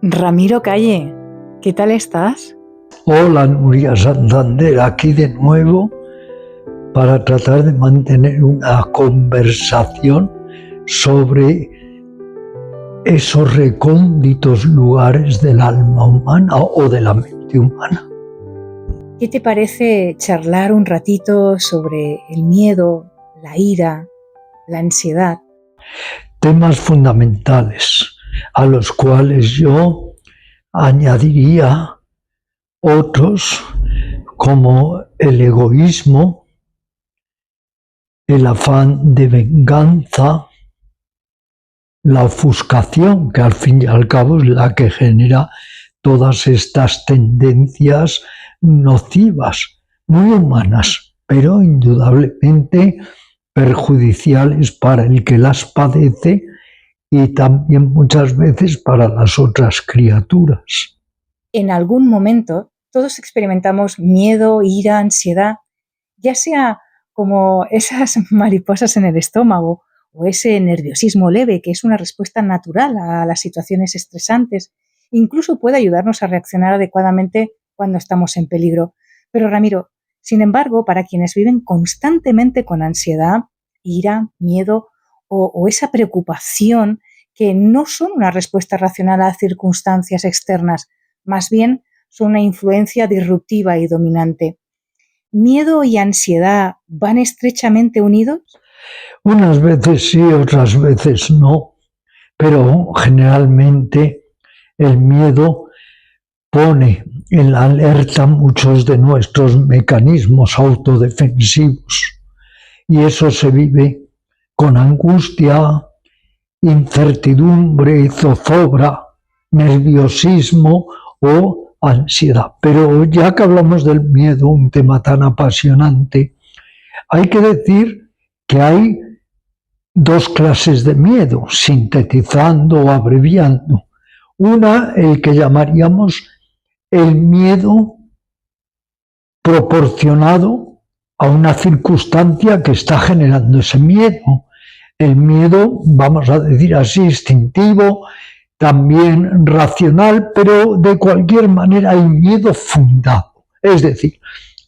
Ramiro Calle, ¿qué tal estás? Hola Nuria Santander, aquí de nuevo para tratar de mantener una conversación sobre esos recónditos lugares del alma humana o de la mente humana. ¿Qué te parece charlar un ratito sobre el miedo, la ira, la ansiedad? Temas fundamentales a los cuales yo añadiría otros como el egoísmo, el afán de venganza, la ofuscación, que al fin y al cabo es la que genera todas estas tendencias nocivas, muy humanas, pero indudablemente perjudiciales para el que las padece y también muchas veces para las otras criaturas. En algún momento todos experimentamos miedo, ira, ansiedad, ya sea como esas mariposas en el estómago o ese nerviosismo leve, que es una respuesta natural a las situaciones estresantes. Incluso puede ayudarnos a reaccionar adecuadamente cuando estamos en peligro. Pero Ramiro, sin embargo, para quienes viven constantemente con ansiedad, ira, miedo o esa preocupación que no son una respuesta racional a circunstancias externas, más bien son una influencia disruptiva y dominante. ¿Miedo y ansiedad van estrechamente unidos? Unas veces sí, otras veces no, pero generalmente el miedo pone en alerta muchos de nuestros mecanismos autodefensivos y eso se vive con angustia, incertidumbre, zozobra, nerviosismo o ansiedad. Pero ya que hablamos del miedo, un tema tan apasionante, hay que decir que hay dos clases de miedo, sintetizando o abreviando. Una, el que llamaríamos el miedo proporcionado a una circunstancia que está generando ese miedo. El miedo, vamos a decir así, instintivo, también racional, pero de cualquier manera hay miedo fundado. Es decir,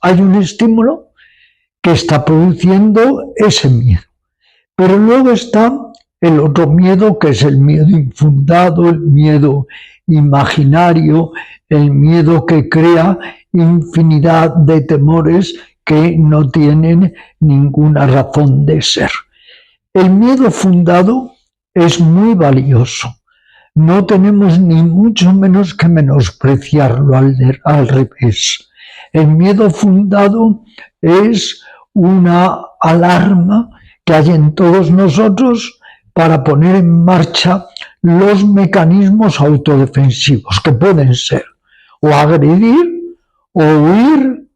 hay un estímulo que está produciendo ese miedo. Pero luego está el otro miedo, que es el miedo infundado, el miedo imaginario, el miedo que crea infinidad de temores que no tienen ninguna razón de ser. El miedo fundado es muy valioso. No tenemos ni mucho menos que menospreciarlo, al revés. El miedo fundado es una alarma que hay en todos nosotros para poner en marcha los mecanismos autodefensivos, que pueden ser o agredir, o huir,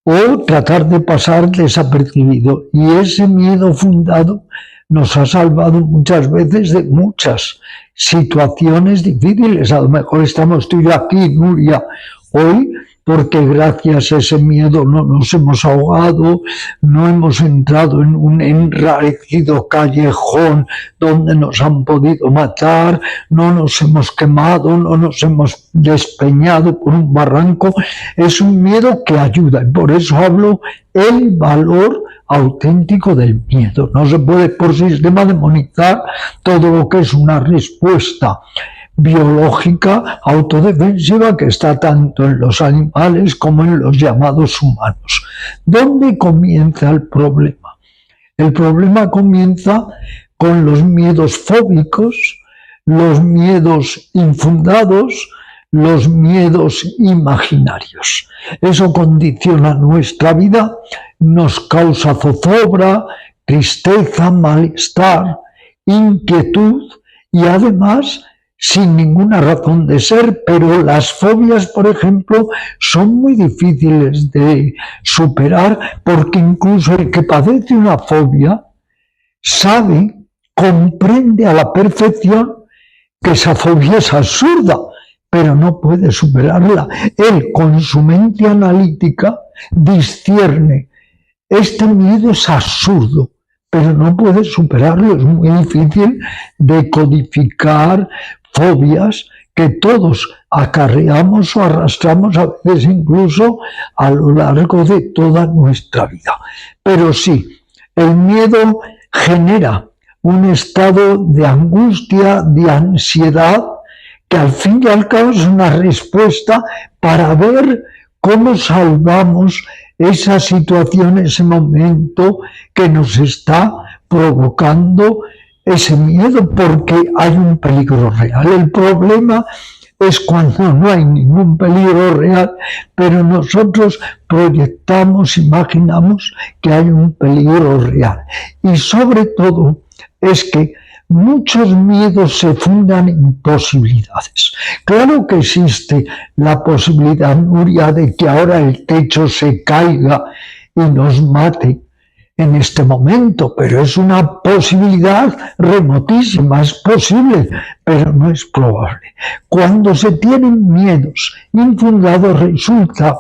o tratar de pasar desapercibido. Y ese miedo fundado nos ha salvado muchas veces de muchas situaciones difíciles. A lo mejor estamos tú y yo aquí, Nuria, hoy, porque gracias a ese miedo no nos hemos ahogado, no hemos entrado en un enrarecido callejón donde nos han podido matar, no nos hemos quemado, no nos hemos despeñado por un barranco. Es un miedo que ayuda, y por eso hablo el valor auténtico del miedo. No se puede por sistema demonizar todo lo que es una respuesta biológica autodefensiva que está tanto en los animales como en los llamados humanos. ¿Dónde comienza el problema? El problema comienza con los miedos fóbicos, los miedos infundados, los miedos imaginarios. Eso condiciona nuestra vida, nos causa zozobra, tristeza, malestar, inquietud y además sin ninguna razón de ser, pero las fobias, por ejemplo, son muy difíciles de superar porque incluso el que padece una fobia sabe, comprende a la perfección que esa fobia es absurda, pero no puede superarla. Él, con su mente analítica, discierne: este miedo es absurdo, pero no puede superarlo. Es muy difícil decodificar fobias que todos acarreamos o arrastramos a veces incluso a lo largo de toda nuestra vida. Pero sí, el miedo genera un estado de angustia, de ansiedad, que al fin y al cabo es una respuesta para ver cómo salvamos esa situación, ese momento que nos está provocando ese miedo, porque hay un peligro real. El problema es cuando no hay ningún peligro real, pero nosotros proyectamos, imaginamos que hay un peligro real. Y sobre todo es que muchos miedos se fundan en posibilidades. Claro que existe la posibilidad, Nuria, de que ahora el techo se caiga y nos mate en este momento, pero es una posibilidad remotísima, es posible, pero no es probable. Cuando se tienen miedos infundados, resulta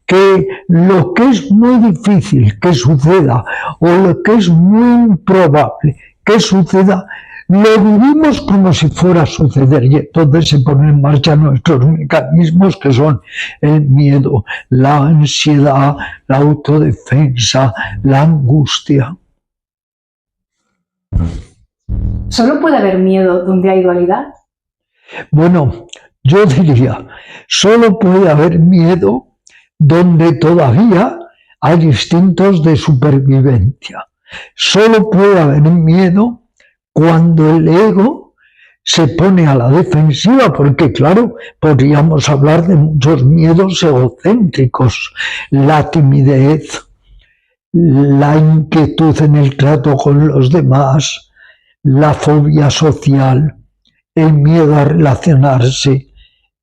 que lo que es muy difícil que suceda o lo que es muy improbable que suceda, lo vivimos como si fuera a suceder, y entonces se ponen en marcha nuestros mecanismos, que son el miedo, la ansiedad, la autodefensa, la angustia. ¿Solo puede haber miedo donde hay dualidad? Bueno, yo diría, solo puede haber miedo donde todavía hay instintos de supervivencia. Solo puede haber miedo cuando el ego se pone a la defensiva, porque claro, podríamos hablar de muchos miedos egocéntricos, la timidez, la inquietud en el trato con los demás, la fobia social, el miedo a relacionarse,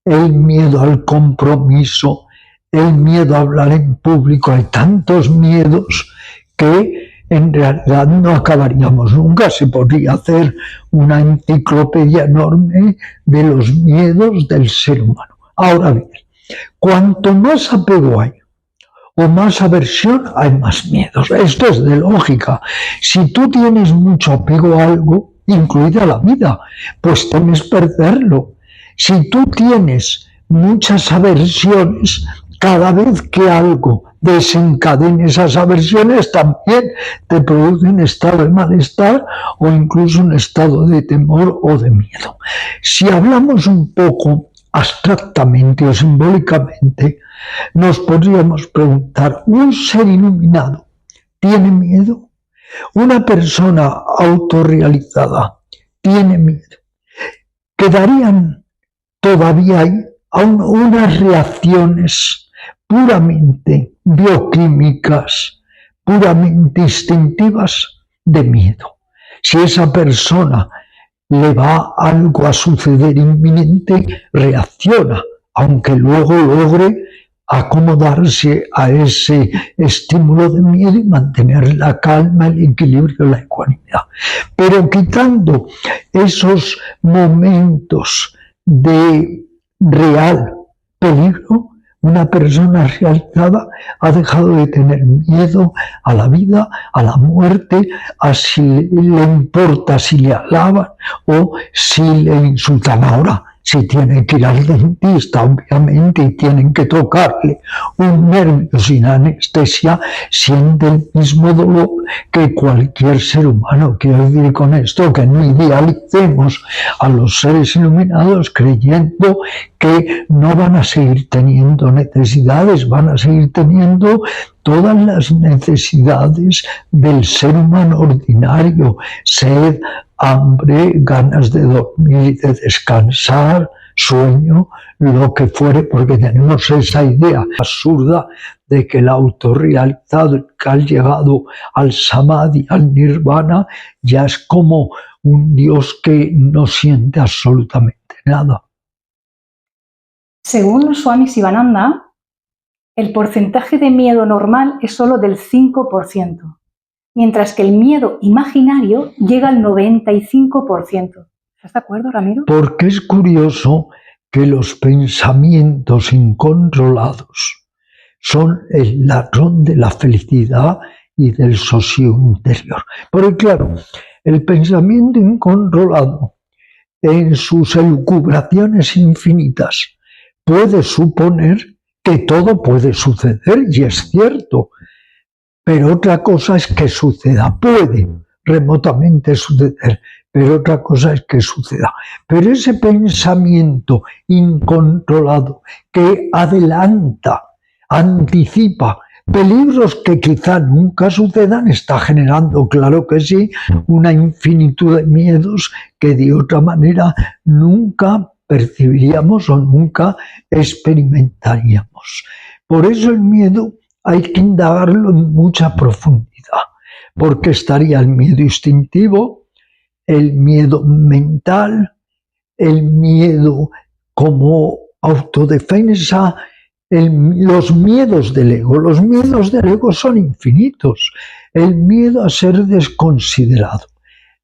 el miedo al compromiso, el miedo a hablar en público. Hay tantos miedos que en realidad no acabaríamos nunca. Se podría hacer una enciclopedia enorme de los miedos del ser humano. Ahora bien, cuanto más apego hay o más aversión, hay más miedos. Esto es de lógica. Si tú tienes mucho apego a algo, incluida la vida, pues temes perderlo. Si tú tienes muchas aversiones, cada vez que algo desencadene esas aversiones, también te produce un estado de malestar o incluso un estado de temor o de miedo. Si hablamos un poco abstractamente o simbólicamente, nos podríamos preguntar, ¿un ser iluminado tiene miedo? ¿Una persona autorrealizada tiene miedo? Quedarían todavía ahí unas reacciones puramente bioquímicas, puramente instintivas de miedo. Si esa persona le va algo a suceder inminente, reacciona, aunque luego logre acomodarse a ese estímulo de miedo y mantener la calma, el equilibrio, la ecuanimidad. Pero quitando esos momentos de real peligro, una persona realizada ha dejado de tener miedo a la vida, a la muerte, a si le importa si le alaban o si le insultan. Ahora, si tiene que ir al dentista, obviamente, y tienen que tocarle un nervio sin anestesia, siente el mismo dolor que cualquier ser humano. Quiero decir con esto que no idealicemos a los seres iluminados creyendo que no van a seguir teniendo necesidades, van a seguir teniendo todas las necesidades del ser humano ordinario: sed, hambre, ganas de dormir, de descansar, sueño, lo que fuere, porque tenemos esa idea absurda de que el autorrealizado, el que ha llegado al samadhi, al nirvana, ya es como un Dios que no siente absolutamente nada. Según Swami Sivananda, el porcentaje de miedo normal es solo del 5%. Mientras que el miedo imaginario llega al 95%. ¿Estás de acuerdo, Ramiro? Porque es curioso que los pensamientos incontrolados son el ladrón de la felicidad y del sosiego interior. Porque claro, el pensamiento incontrolado en sus elucubraciones infinitas, puede suponer que todo puede suceder, y es cierto, pero otra cosa es que suceda, puede remotamente suceder, pero otra cosa es que suceda. Pero ese pensamiento incontrolado que adelanta, anticipa peligros que quizá nunca sucedan, está generando, claro que sí, una infinitud de miedos que de otra manera nunca percibiríamos o nunca experimentaríamos. Por eso el miedo hay que indagarlo en mucha profundidad, porque estaría el miedo instintivo, el miedo mental, el miedo como autodefensa, los miedos del ego. Los miedos del ego son infinitos. El miedo a ser desconsiderado,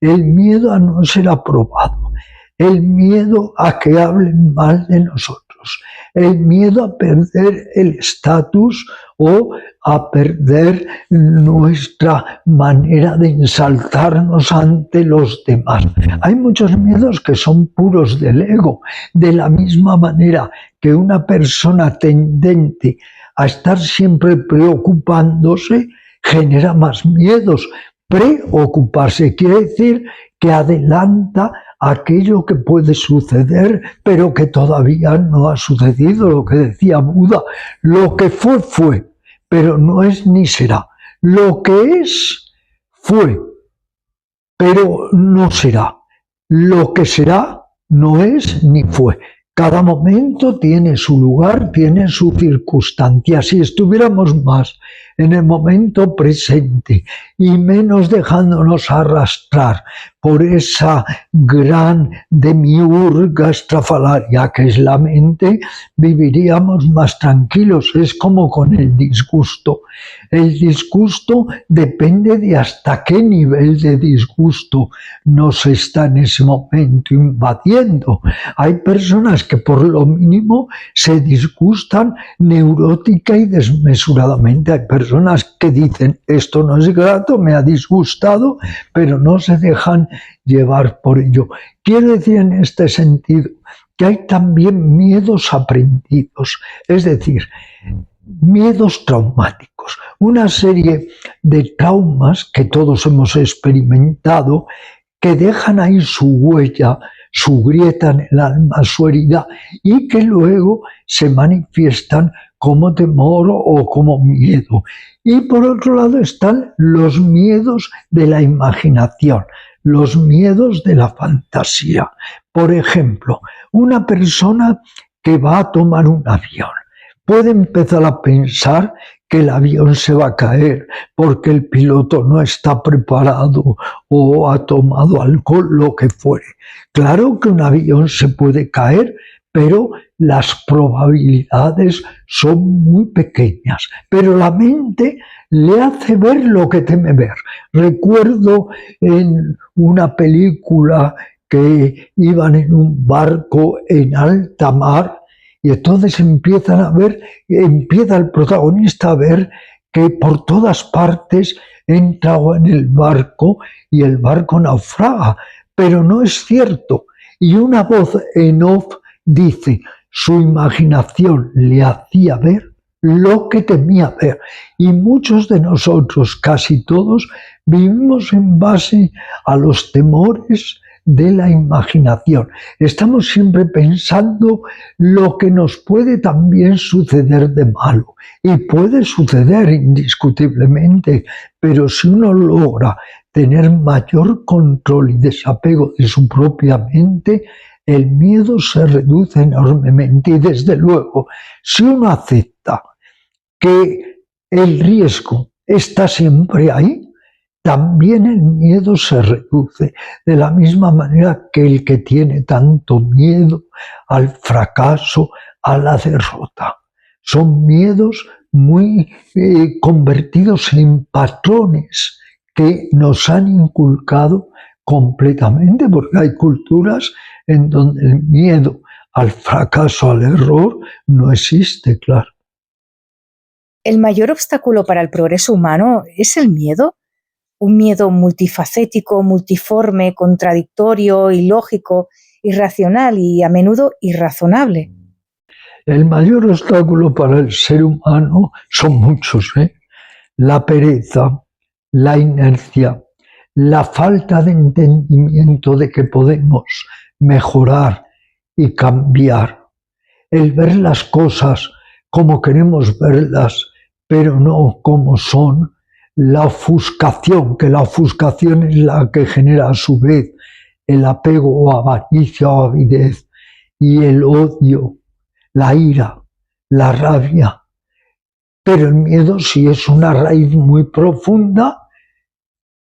el miedo a no ser aprobado, el miedo a que hablen mal de nosotros, el miedo a perder el estatus o a perder nuestra manera de ensalzarnos ante los demás. Hay muchos miedos que son puros del ego, de la misma manera que una persona tendente a estar siempre preocupándose genera más miedos. Preocuparse quiere decir que adelanta aquello que puede suceder, pero que todavía no ha sucedido, lo que decía Buda, lo que fue, fue, pero no es ni será. Lo que es, fue, pero no será. Lo que será, no es ni fue. Cada momento tiene su lugar, tiene su circunstancia. Si estuviéramos más en el momento presente y menos dejándonos arrastrar por esa gran demiurga estrafalaria que es la mente, viviríamos más tranquilos. Es como con el disgusto. El disgusto depende de hasta qué nivel de disgusto nos está en ese momento invadiendo. Hay personas que por lo mínimo se disgustan neurótica y desmesuradamente. Hay personas que dicen, esto no es grato, me ha disgustado, pero no se dejan llevar por ello. Quiero decir en este sentido que hay también miedos aprendidos, es decir, miedos traumáticos, una serie de traumas que todos hemos experimentado que dejan ahí su huella, su grieta en el alma, su herida, y que luego se manifiestan como temor o como miedo. Y por otro lado están los miedos de la imaginación, los miedos de la fantasía. Por ejemplo, una persona que va a tomar un avión puede empezar a pensar que el avión se va a caer porque el piloto no está preparado o ha tomado alcohol, lo que fuere. Claro que un avión se puede caer, pero las probabilidades son muy pequeñas. Pero la mente le hace ver lo que teme ver. Recuerdo en una película que iban en un barco en alta mar, y entonces empieza el protagonista a ver que por todas partes entra agua en el barco y el barco naufraga, pero no es cierto. Y una voz en off dice, su imaginación le hacía ver lo que temía ver. Y muchos de nosotros, casi todos, vivimos en base a los temores de la imaginación. Estamos siempre pensando lo que nos puede también suceder de malo. Y puede suceder indiscutiblemente, pero si uno logra tener mayor control y desapego de su propia mente, el miedo se reduce enormemente. Y desde luego, si uno acepta que el riesgo está siempre ahí, también el miedo se reduce, de la misma manera que el que tiene tanto miedo al fracaso, a la derrota. Son miedos muy convertidos en patrones que nos han inculcado completamente, porque hay culturas en donde el miedo al fracaso, al error, no existe, claro. ¿El mayor obstáculo para el progreso humano es el miedo? Un miedo multifacético, multiforme, contradictorio, ilógico irracional y a menudo irrazonable. El mayor obstáculo para el ser humano son muchos, ¿eh? La pereza, la inercia, la falta de entendimiento de que podemos mejorar y cambiar, el ver las cosas como queremos verlas, pero no como son, la ofuscación, que la ofuscación es la que genera a su vez el apego o avaricia o avidez, y el odio, la ira, la rabia. Pero el miedo sí es una raíz muy profunda,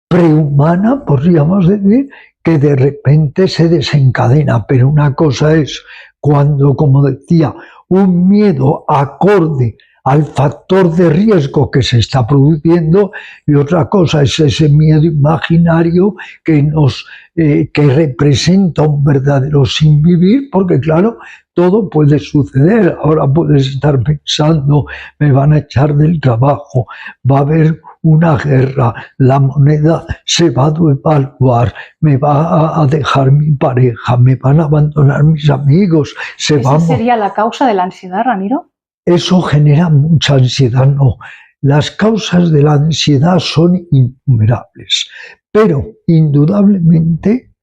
prehumana, podríamos decir, que de repente se desencadena. Pero una cosa es cuando, como decía, un miedo acorde al factor de riesgo que se está produciendo, y otra cosa es ese miedo imaginario que representa un verdadero sin vivir, porque claro, todo puede suceder. Ahora puedes estar pensando, me van a echar del trabajo, va a haber una guerra, la moneda se va a devaluar, me va a dejar mi pareja, me van a abandonar mis amigos. ¿Esa sería la causa de la ansiedad, Ramiro? Eso genera mucha ansiedad, no. Las causas de la ansiedad son innumerables, pero indudablemente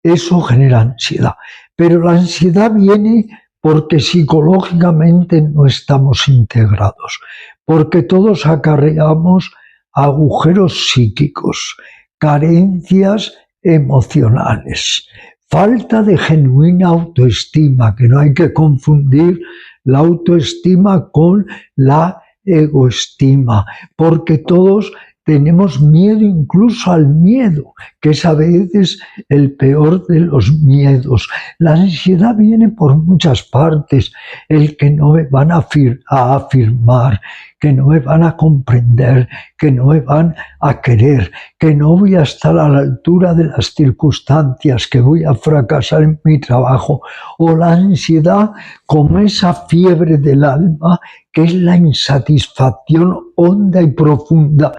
eso genera ansiedad. Pero la ansiedad viene porque psicológicamente no estamos integrados, porque todos acarreamos agujeros psíquicos, carencias emocionales, falta de genuina autoestima, que no hay que confundir la autoestima con la egoestima, porque todos tenemos miedo incluso al miedo, que es a veces el peor de los miedos. La ansiedad viene por muchas partes, el que no me van a afirmar, que no me van a comprender, que no me van a querer, que no voy a estar a la altura de las circunstancias, que voy a fracasar en mi trabajo, o la ansiedad como esa fiebre del alma, que es la insatisfacción honda y profunda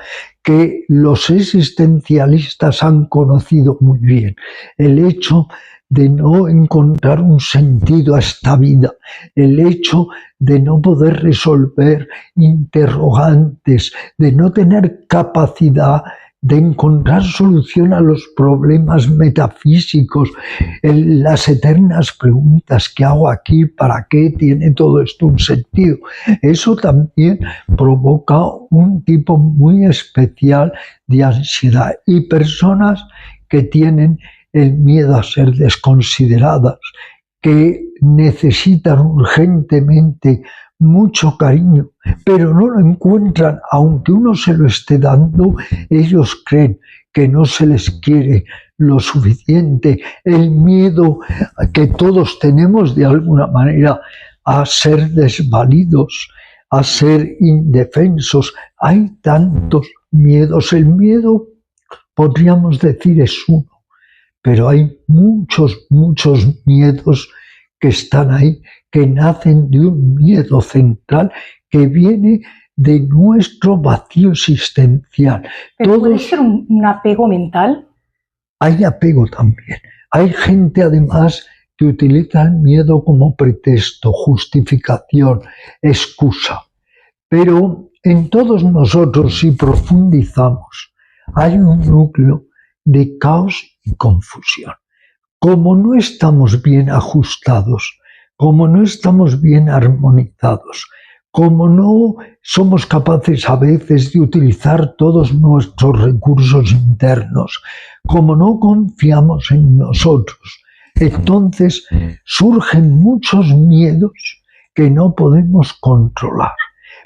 que los existencialistas han conocido muy bien. El hecho de no encontrar un sentido a esta vida, el hecho de no poder resolver interrogantes, de no tener capacidad de encontrar solución a los problemas metafísicos, las eternas preguntas: ¿qué hago aquí? ¿Para qué tiene todo esto un sentido? Eso también provoca un tipo muy especial de ansiedad, y personas que tienen el miedo a ser desconsideradas, que necesitan urgentemente mucho cariño, pero no lo encuentran, aunque uno se lo esté dando. Ellos creen que no se les quiere lo suficiente. El miedo que todos tenemos de alguna manera a ser desvalidos, a ser indefensos. Hay tantos miedos. El miedo, podríamos decir, es uno, pero hay muchos miedos que están ahí, que nacen de un miedo central que viene de nuestro vacío existencial. ¿Pero puede ser un apego mental? Hay apego también. Hay gente, además, que utiliza el miedo como pretexto, justificación, excusa. Pero en todos nosotros, si profundizamos, hay un núcleo de caos y confusión. Como no estamos bien ajustados, como no estamos bien armonizados, como no somos capaces a veces de utilizar todos nuestros recursos internos, como no confiamos en nosotros, entonces surgen muchos miedos que no podemos controlar.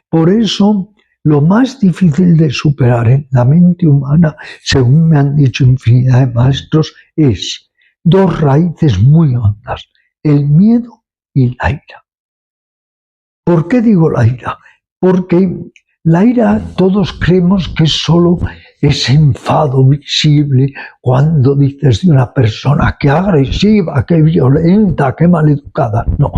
Por eso, lo más difícil de superar en la mente humana, según me han dicho infinidad de maestros, es dos raíces muy hondas: el miedo y la ira. ¿Por qué digo la ira? Porque la ira todos creemos que es solo ese enfado visible cuando dices de una persona: qué agresiva, qué violenta, qué maleducada. No,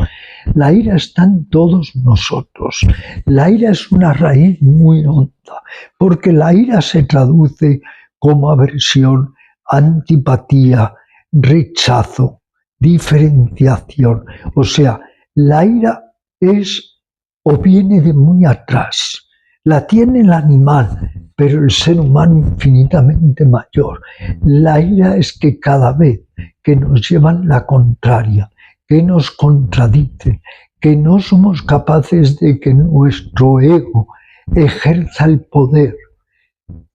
la ira está en todos nosotros. La ira es una raíz muy honda, porque la ira se traduce como aversión, antipatía, rechazo, diferenciación. O sea, la ira es o viene de muy atrás. La tiene el animal, pero el ser humano infinitamente mayor. La ira es que cada vez que nos llevan la contraria, que nos contradicen, que no somos capaces de que nuestro ego ejerza el poder,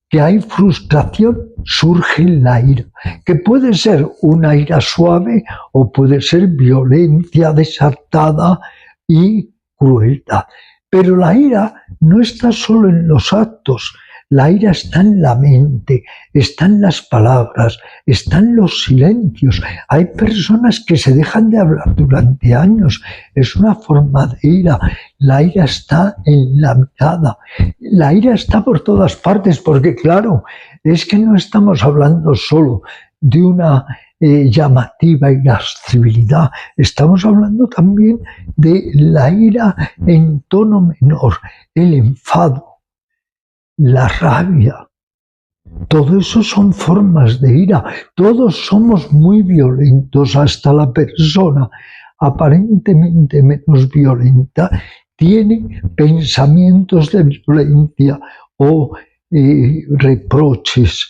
que hay frustración, surge la ira, que puede ser una ira suave o puede ser violencia desatada y crueldad. Pero la ira no está solo en los actos, la ira está en la mente, está en las palabras, está en los silencios. Hay personas que se dejan de hablar durante años, es una forma de ira. La ira está en la mirada, la ira está por todas partes, porque claro, es que no estamos hablando solo de una llamativa irascibilidad, estamos hablando también de la ira en tono menor, el enfado, la rabia. Todo eso son formas de ira. Todos somos muy violentos, hasta la persona aparentemente menos violenta tiene pensamientos de violencia o reproches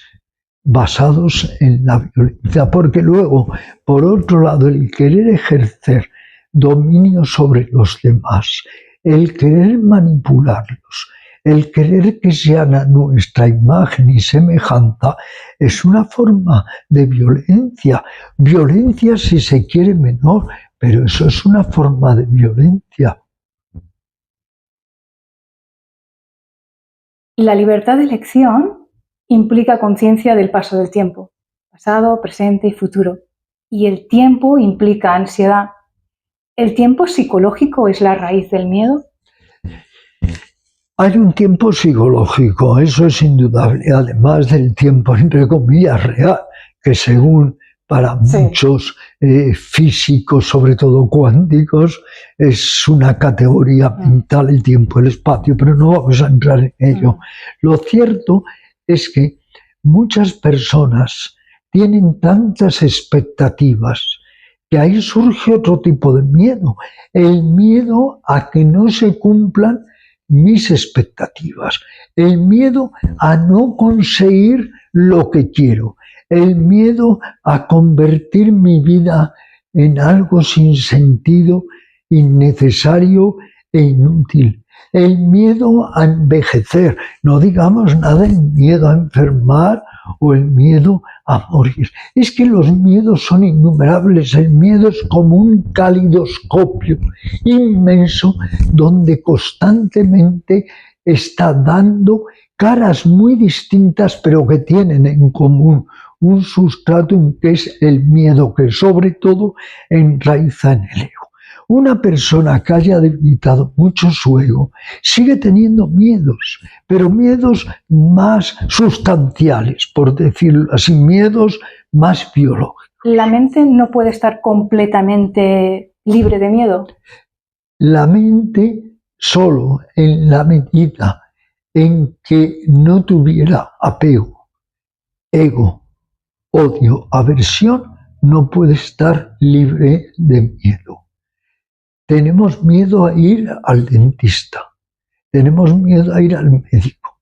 basados en la violencia, porque luego, por otro lado, el querer ejercer dominio sobre los demás, el querer manipularlos, el querer que sean a nuestra imagen y semejanza, es una forma de violencia. Violencia, si se quiere, menor, pero eso es una forma de violencia. La libertad de elección implica conciencia del paso del tiempo, pasado, presente y futuro. Y el tiempo implica ansiedad. ¿El tiempo psicológico es la raíz del miedo? Hay un tiempo psicológico, eso es indudable, además del tiempo, entre comillas, real, que según para muchos físicos, sobre todo cuánticos, es una categoría mental, el tiempo, el espacio, pero no vamos a entrar en ello. Lo cierto es que muchas personas tienen tantas expectativas que ahí surge otro tipo de miedo, el miedo a que no se cumplan mis expectativas, el miedo a no conseguir lo que quiero, el miedo a convertir mi vida en algo sin sentido, innecesario e inútil, el miedo a envejecer, no digamos nada del miedo a enfermar o el miedo a morir. Es que los miedos son innumerables, el miedo es como un calidoscopio inmenso donde constantemente está dando caras muy distintas pero que tienen en común un sustrato que es el miedo, que sobre todo enraiza en el ego. Una persona que haya debilitado mucho su ego sigue teniendo miedos, pero miedos más sustanciales, por decirlo así, miedos más biológicos. ¿La mente no puede estar completamente libre de miedo? La mente, solo en la medida en que no tuviera apego, ego, odio, aversión, no puede estar libre de miedo. Tenemos miedo a ir al dentista, tenemos miedo a ir al médico,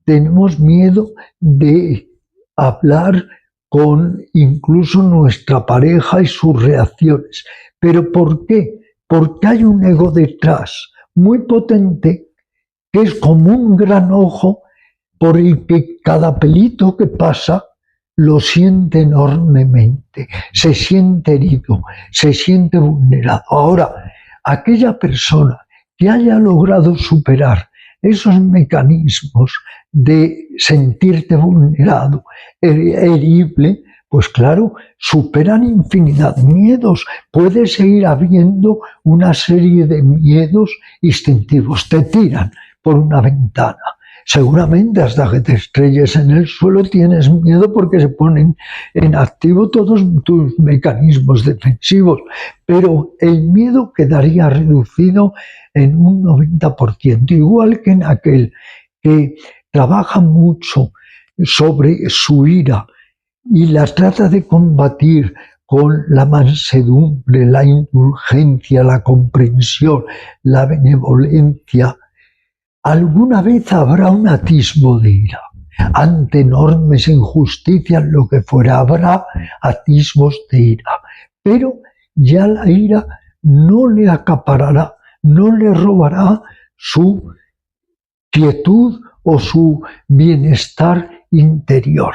tenemos miedo de hablar con incluso nuestra pareja y sus reacciones. ¿Pero por qué? Porque hay un ego detrás muy potente que es como un gran ojo por el que cada pelito que pasa lo siente enormemente, se siente herido, se siente vulnerado. Ahora, aquella persona que haya logrado superar esos mecanismos de sentirte vulnerado, herible, pues claro, superan infinidad de miedos. Puede seguir habiendo una serie de miedos instintivos. Te tiran por una ventana. Seguramente hasta que te estrelles en el suelo tienes miedo porque se ponen en activo todos tus mecanismos defensivos, pero el miedo quedaría reducido en un 90%, igual que en aquel que trabaja mucho sobre su ira y la trata de combatir con la mansedumbre, la indulgencia, la comprensión, la benevolencia, alguna vez habrá un atisbo de ira. Ante enormes injusticias, lo que fuera, habrá atisbos de ira. Pero ya la ira no le acaparará, no le robará su quietud o su bienestar interior.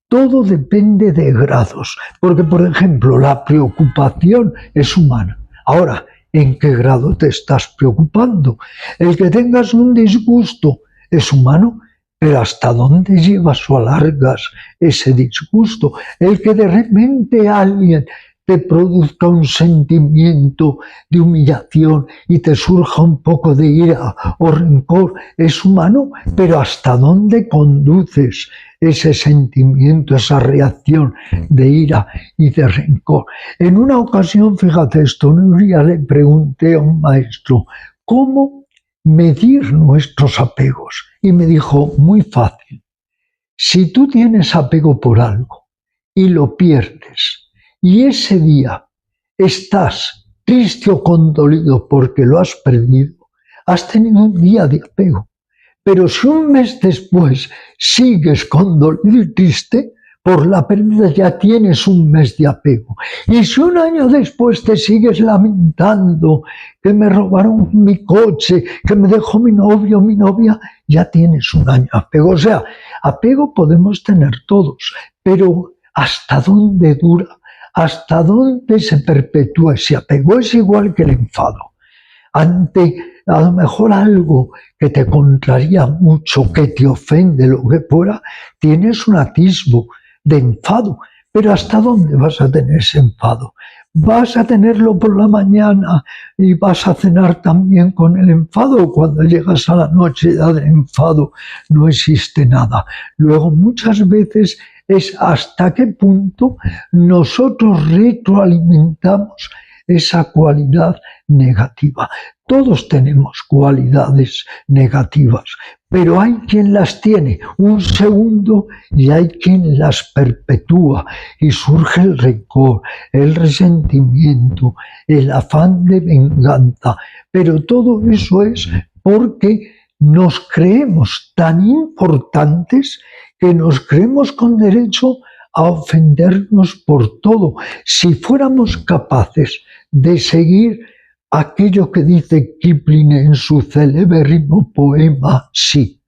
Todo depende de grados, porque por ejemplo la preocupación es humana. Ahora, ¿en qué grado te estás preocupando? El que tengas un disgusto es humano, pero ¿hasta dónde llevas o alargas ese disgusto? El que de repente alguien te produzca un sentimiento de humillación y te surja un poco de ira o rencor, es humano, pero ¿hasta dónde conduces ese sentimiento, esa reacción de ira y de rencor? En una ocasión, fíjate esto, un día le pregunté a un maestro, ¿cómo medir nuestros apegos? Y me dijo, muy fácil, si tú tienes apego por algo y lo pierdes, y ese día estás triste o condolido porque lo has perdido, has tenido un día de apego. Pero si un mes después sigues condolido y triste, por la pérdida ya tienes un mes de apego. Y si un año después te sigues lamentando que me robaron mi coche, que me dejó mi novio o mi novia, ya tienes un año de apego. O sea, apego podemos tener todos, pero ¿hasta dónde dura? ¿Hasta dónde se perpetúa ese apego? Es igual que el enfado. Ante a lo mejor algo que te contraría mucho, que te ofende, lo que fuera, tienes un atisbo de enfado. Pero ¿hasta dónde vas a tener ese enfado? ¿Vas a tenerlo por la mañana y vas a cenar también con el enfado? Cuando llegas a la noche ya del enfado no existe nada. Luego muchas veces es hasta qué punto nosotros retroalimentamos esa cualidad negativa. Todos tenemos cualidades negativas, pero hay quien las tiene un segundo y hay quien las perpetúa y surge el rencor, el resentimiento, el afán de venganza. Pero todo eso es porque nos creemos tan importantes que nos creemos con derecho a ofendernos por todo. Si fuéramos capaces de seguir aquello que dice Kipling en su celebérrimo poema, sí.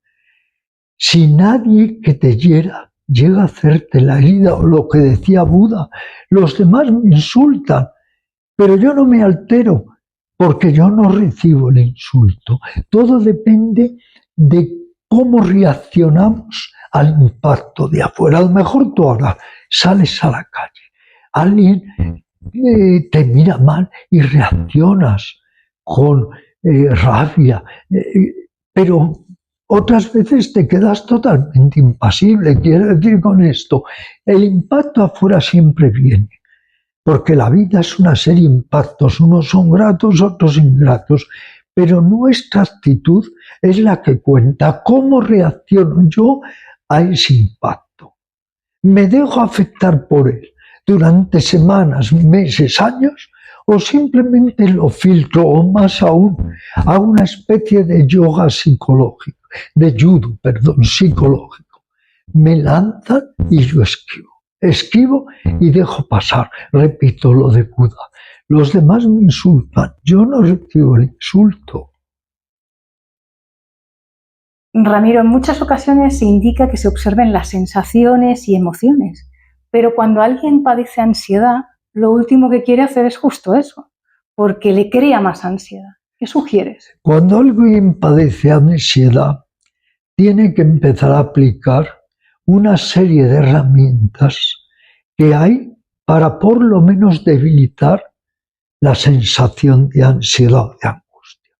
Si nadie que te hiera llega a hacerte la herida, o lo que decía Buda, los demás me insultan, pero yo no me altero porque yo no recibo el insulto. Todo depende de cómo reaccionamos al impacto de afuera. A lo mejor tú ahora sales a la calle, alguien te mira mal y reaccionas con rabia, pero otras veces te quedas totalmente impasible. Quiero decir con esto, el impacto afuera siempre viene, porque la vida es una serie de impactos, unos son gratos, otros ingratos, pero nuestra actitud es la que cuenta. ¿Cómo reacciono yo a ese impacto? ¿Me dejo afectar por él durante semanas, meses, años? ¿O simplemente lo filtro, o más aún, a una especie de yoga psicológico, de judo, psicológico? Me lanzan y yo esquivo y dejo pasar. Repito lo de Buda. Los demás me insultan, yo no recibo el insulto. Ramiro, en muchas ocasiones se indica que se observen las sensaciones y emociones, pero cuando alguien padece ansiedad, lo último que quiere hacer es justo eso, porque le crea más ansiedad. ¿Qué sugieres? Cuando alguien padece ansiedad, tiene que empezar a aplicar una serie de herramientas que hay para por lo menos debilitar la sensación de ansiedad o de angustia.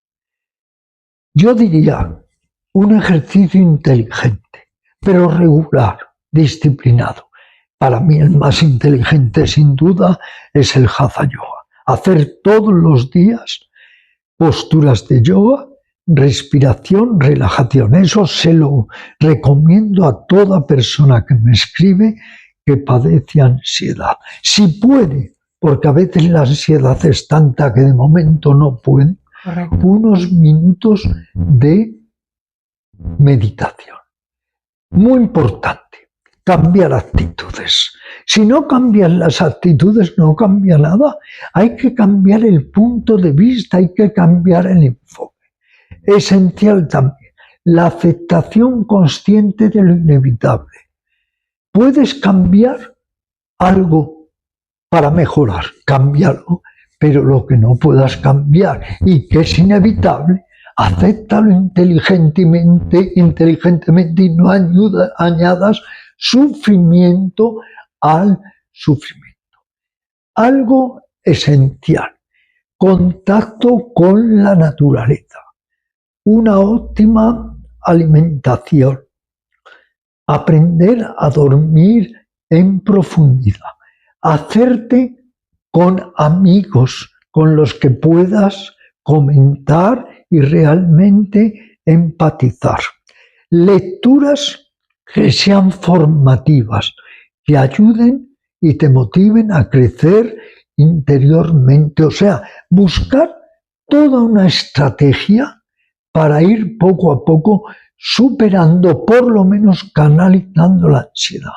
Yo diría un ejercicio inteligente, pero regular, disciplinado. Para mí el más inteligente sin duda es el Hatha Yoga. Hacer todos los días posturas de yoga, respiración, relajación. Eso se lo recomiendo a toda persona que me escribe que padece ansiedad. Si puede, porque a veces la ansiedad es tanta que de momento no puede, Correcto. unos minutos de meditación. Muy importante, cambiar actitudes. Si no cambian las actitudes, no cambia nada. Hay que cambiar el punto de vista, hay que cambiar el enfoque. Esencial también, la aceptación consciente de lo inevitable. Puedes cambiar algo para mejorar, cámbialo, pero lo que no puedas cambiar y que es inevitable, acéptalo inteligentemente y no añadas sufrimiento al sufrimiento. Algo esencial, contacto con la naturaleza, una óptima alimentación, aprender a dormir en profundidad, hacerte con amigos con los que puedas comentar y realmente empatizar. Lecturas que sean formativas, que ayuden y te motiven a crecer interiormente. O sea, buscar toda una estrategia para ir poco a poco superando, por lo menos canalizando la ansiedad.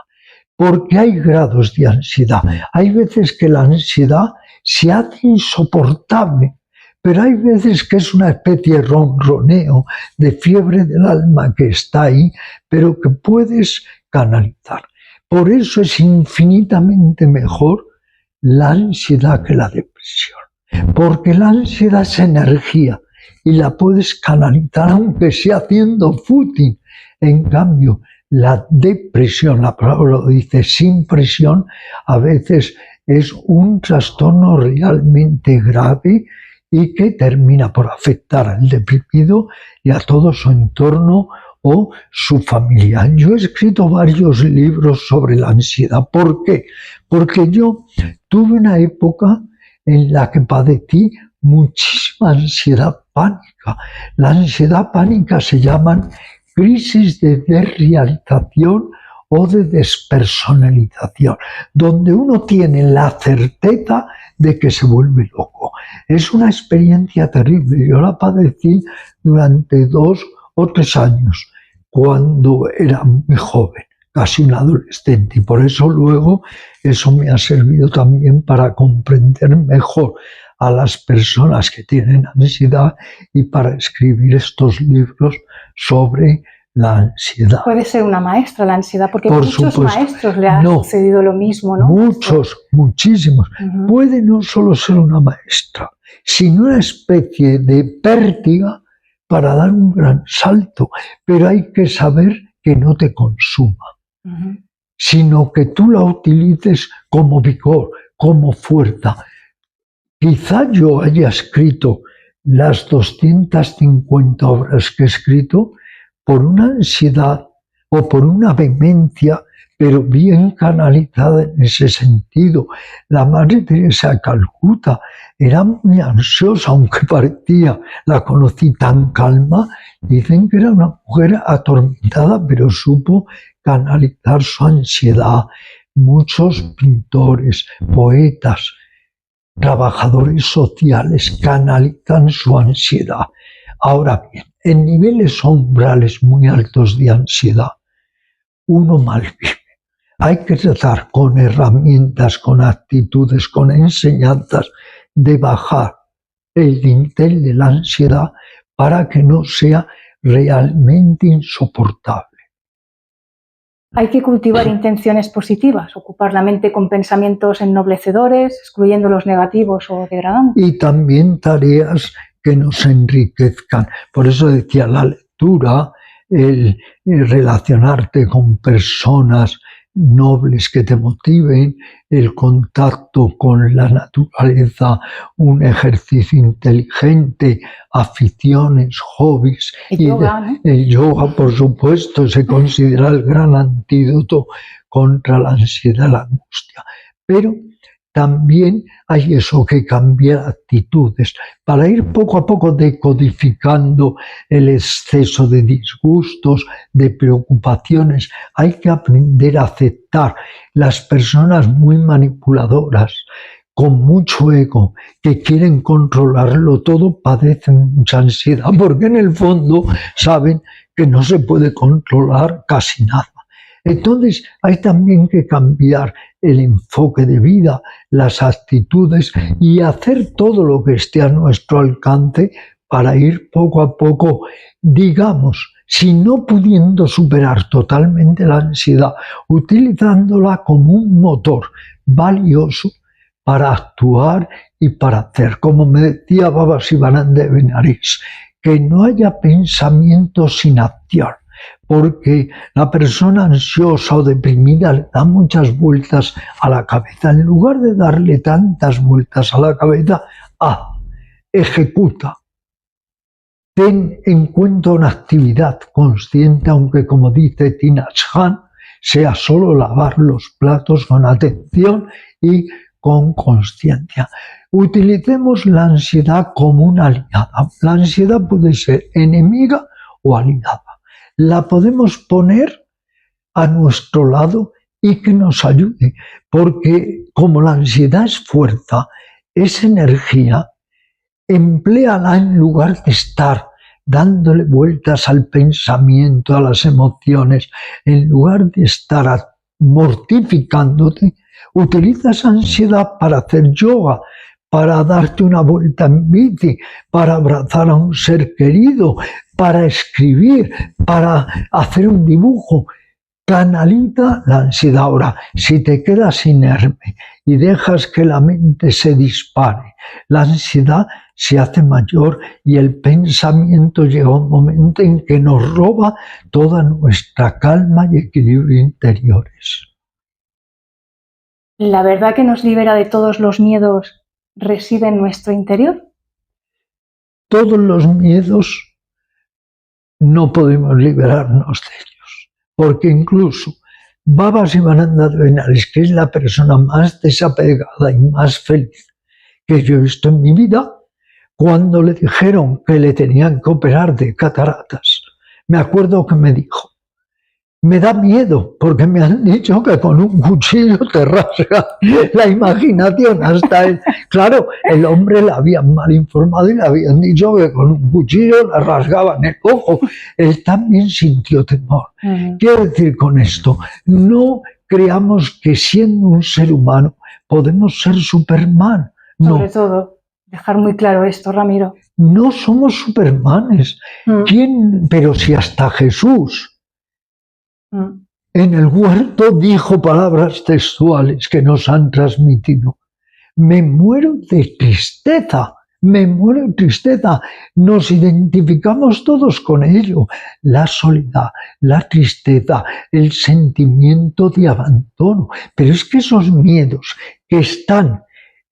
Porque hay grados de ansiedad. Hay veces que la ansiedad se hace insoportable, pero hay veces que es una especie de ronroneo, de fiebre del alma que está ahí, pero que puedes canalizar. Por eso es infinitamente mejor la ansiedad que la depresión. Porque la ansiedad es energía y la puedes canalizar aunque sea haciendo footing. En cambio, la depresión, la palabra lo dice, sin presión, a veces es un trastorno realmente grave y que termina por afectar al deprimido y a todo su entorno o su familia. Yo he escrito varios libros sobre la ansiedad. ¿Por qué? Porque yo tuve una época en la que padecí muchísima ansiedad pánica. La ansiedad pánica se llaman crisis de desrealización o de despersonalización, donde uno tiene la certeza de que se vuelve loco. Es una experiencia terrible. Yo la padecí durante 2 o 3 años, cuando era muy joven, casi un adolescente, y por eso luego eso me ha servido también para comprender mejor a las personas que tienen ansiedad y para escribir estos libros sobre la ansiedad. Puede ser una maestra la ansiedad, porque Por muchos supuesto. maestros le ha No. sucedido lo mismo, ¿no? Muchos, muchísimos. Ujú. Puede no solo ser una maestra, sino una especie de pértiga para dar un gran salto, pero hay que saber que no te consuma, Ujú. sino que tú la utilices como vigor, como fuerza. Quizá yo haya escrito las 250 obras que he escrito por una ansiedad o por una vehemencia, pero bien canalizada en ese sentido. La Madre Teresa de Calcuta era muy ansiosa, aunque parecía, la conocí tan calma. Dicen que era una mujer atormentada, pero supo canalizar su ansiedad. Muchos pintores, poetas, trabajadores sociales canalizan su ansiedad. Ahora bien, en niveles umbrales muy altos de ansiedad, uno mal vive. Hay que tratar con herramientas, con actitudes, con enseñanzas de bajar el dintel de la ansiedad para que no sea realmente insoportable. Hay que cultivar intenciones positivas, ocupar la mente con pensamientos ennoblecedores, excluyendo los negativos o degradantes. Y también tareas que nos enriquezcan. Por eso decía la lectura, el relacionarte con personas nobles que te motiven, el contacto con la naturaleza, un ejercicio inteligente, aficiones, hobbies. El yoga, ¿no? El yoga, por supuesto, se considera el gran antídoto contra la ansiedad y la angustia. Pero también hay eso que cambiar actitudes para ir poco a poco decodificando el exceso de disgustos, de preocupaciones. Hay que aprender a aceptar las personas muy manipuladoras, con mucho ego, que quieren controlarlo todo, padecen mucha ansiedad, porque en el fondo saben que no se puede controlar casi nada. Entonces hay también que cambiar el enfoque de vida, las actitudes y hacer todo lo que esté a nuestro alcance para ir poco a poco, digamos, si no pudiendo superar totalmente la ansiedad, utilizándola como un motor valioso para actuar y para hacer. Como me decía Baba Sivananda de Benares, que no haya pensamiento sin acción, porque la persona ansiosa o deprimida le da muchas vueltas a la cabeza. En lugar de darle tantas vueltas a la cabeza, ejecuta. Ten en cuenta una actividad consciente, aunque como dice Thich Nhat Hanh, sea solo lavar los platos con atención y con consciencia. Utilicemos la ansiedad como una aliada. La ansiedad puede ser enemiga o aliada. La podemos poner a nuestro lado y que nos ayude, porque como la ansiedad es fuerza, es energía, empléala en lugar de estar dándole vueltas al pensamiento, a las emociones, en lugar de estar mortificándote, utiliza esa ansiedad para hacer yoga, para darte una vuelta en bici, para abrazar a un ser querido, para escribir, para hacer un dibujo. Canaliza la ansiedad. Ahora, si te quedas inerme y dejas que la mente se dispare, la ansiedad se hace mayor y el pensamiento llega a un momento en que nos roba toda nuestra calma y equilibrio interiores. ¿La verdad que nos libera de todos los miedos reside en nuestro interior? Todos los miedos no podemos liberarnos de ellos, porque incluso Baba Sivananda de Benares, que es la persona más desapegada y más feliz que yo he visto en mi vida, cuando le dijeron que le tenían que operar de cataratas, me acuerdo que me dijo: me da miedo porque me han dicho que con un cuchillo te rasga la imaginación hasta él. Claro, el hombre le habían mal informado y le habían dicho que con un cuchillo le rasgaban el ojo. Él también sintió temor. Quiero decir con esto, no creamos que siendo un ser humano podemos ser Superman. No. Sobre todo, dejar muy claro esto, Ramiro. No somos Supermanes. ¿Quién? Pero si hasta Jesús en el huerto dijo palabras textuales que nos han transmitido: me muero de tristeza, me muero de tristeza. Nos identificamos todos con ello. La soledad, la tristeza, el sentimiento de abandono. Pero es que esos miedos que están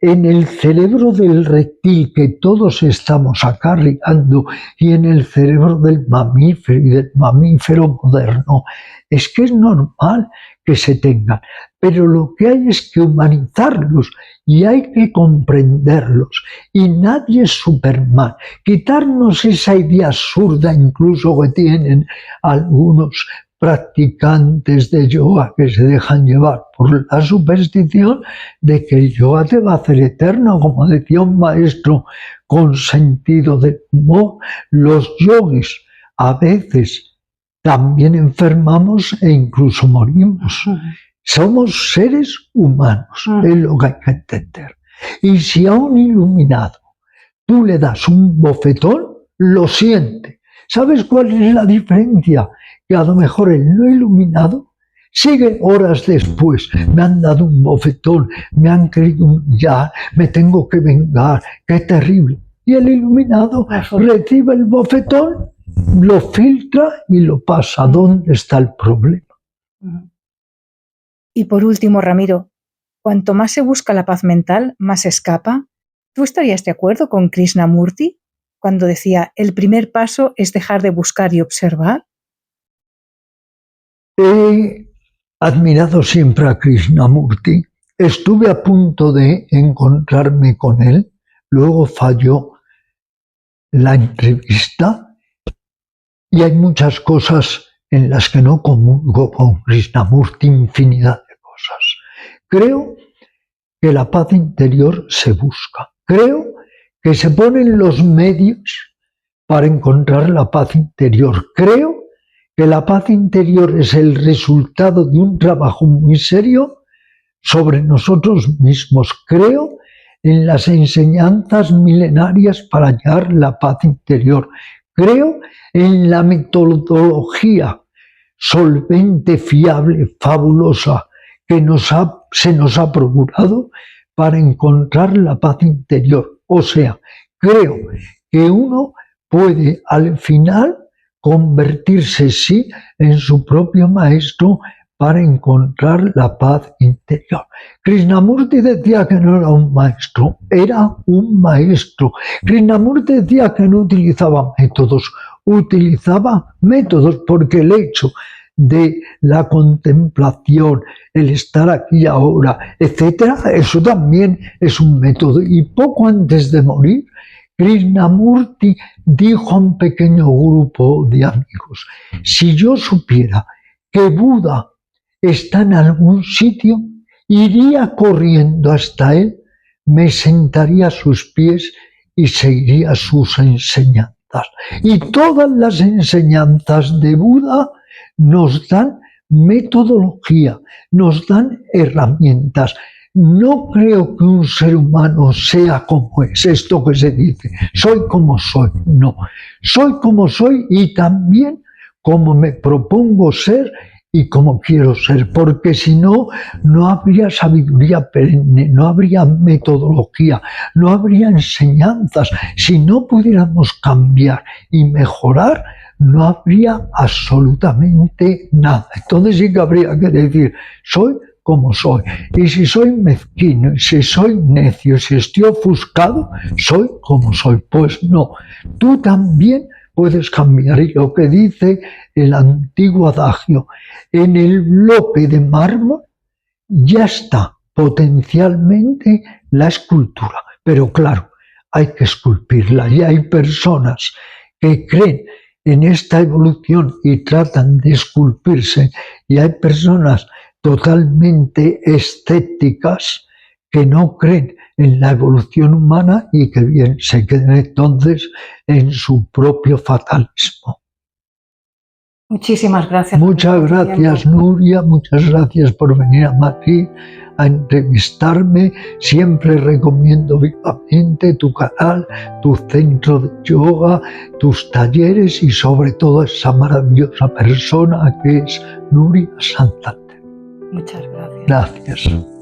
en el cerebro del reptil que todos estamos acarreando y en el cerebro del mamífero y del mamífero moderno, es que es normal que se tengan, pero lo que hay es que humanizarlos y hay que comprenderlos. Y nadie es Superman. Quitarnos esa idea absurda incluso que tienen algunos practicantes de yoga que se dejan llevar por la superstición de que el yoga te va a hacer eterno, como decía un maestro con sentido de humor. Los yogis a veces también enfermamos e incluso morimos. Somos seres humanos, es lo que hay que entender. Y si a un iluminado tú le das un bofetón, lo siente. ¿Sabes cuál es la diferencia? Que a lo mejor el no iluminado sigue horas después: me han dado un bofetón, me han querido humillar, me tengo que vengar, qué terrible. Y el iluminado recibe el bofetón, lo filtra y lo pasa. ¿Dónde está el problema? Y por último, Ramiro, cuanto más se busca la paz mental, más se escapa. ¿Tú estarías de acuerdo con Krishnamurti cuando decía: el primer paso es dejar de buscar y observar? He admirado siempre a Krishnamurti estuve a punto de encontrarme con él, luego falló la entrevista y hay muchas cosas en las que no comulgo con Krishnamurti, infinidad de cosas. Creo que la paz interior se busca. Creo que se ponen los medios para encontrar la paz interior. Creo que la paz interior es el resultado de un trabajo muy serio sobre nosotros mismos. Creo en las enseñanzas milenarias para hallar la paz interior. Creo en la metodología solvente, fiable, fabulosa que se nos ha procurado para encontrar la paz interior. O sea, creo que uno puede al final convertirse, sí, en su propio maestro para encontrar la paz interior. Krishnamurti decía que no era un maestro, era un maestro. Krishnamurti decía que no utilizaba métodos porque el hecho de la contemplación, el estar aquí y ahora, etcétera, eso también es un método. Y poco antes de morir, Krishnamurti dijo a un pequeño grupo de amigos: si yo supiera que Buda está en algún sitio, iría corriendo hasta él, me sentaría a sus pies y seguiría sus enseñanzas. Y todas las enseñanzas de Buda nos dan metodología, nos dan herramientas. No creo que un ser humano sea como es, esto que se dice, soy como soy. No, soy como soy y también como me propongo ser y como quiero ser, porque si no, no habría sabiduría perenne, no habría metodología, no habría enseñanzas. Si no pudiéramos cambiar y mejorar, no habría absolutamente nada. Entonces sí que habría que decir, soy como soy. Y si soy mezquino, si soy necio, si estoy ofuscado, soy como soy. Pues no, tú también puedes cambiar. Y lo que dice el antiguo adagio, en el bloque de mármol ya está potencialmente la escultura. Pero claro, hay que esculpirla. Y hay personas que creen en esta evolución y tratan de esculpirse. Y hay personas totalmente escépticas que no creen en la evolución humana y que bien se queden entonces en su propio fatalismo. Muchísimas gracias. Muchas gracias, Nuria, muchas gracias por venir a Madrid a entrevistarme. Siempre recomiendo vivamente tu canal, tu centro de yoga, tus talleres y sobre todo esa maravillosa persona que es Nuria Santander. Muchas gracias. Gracias.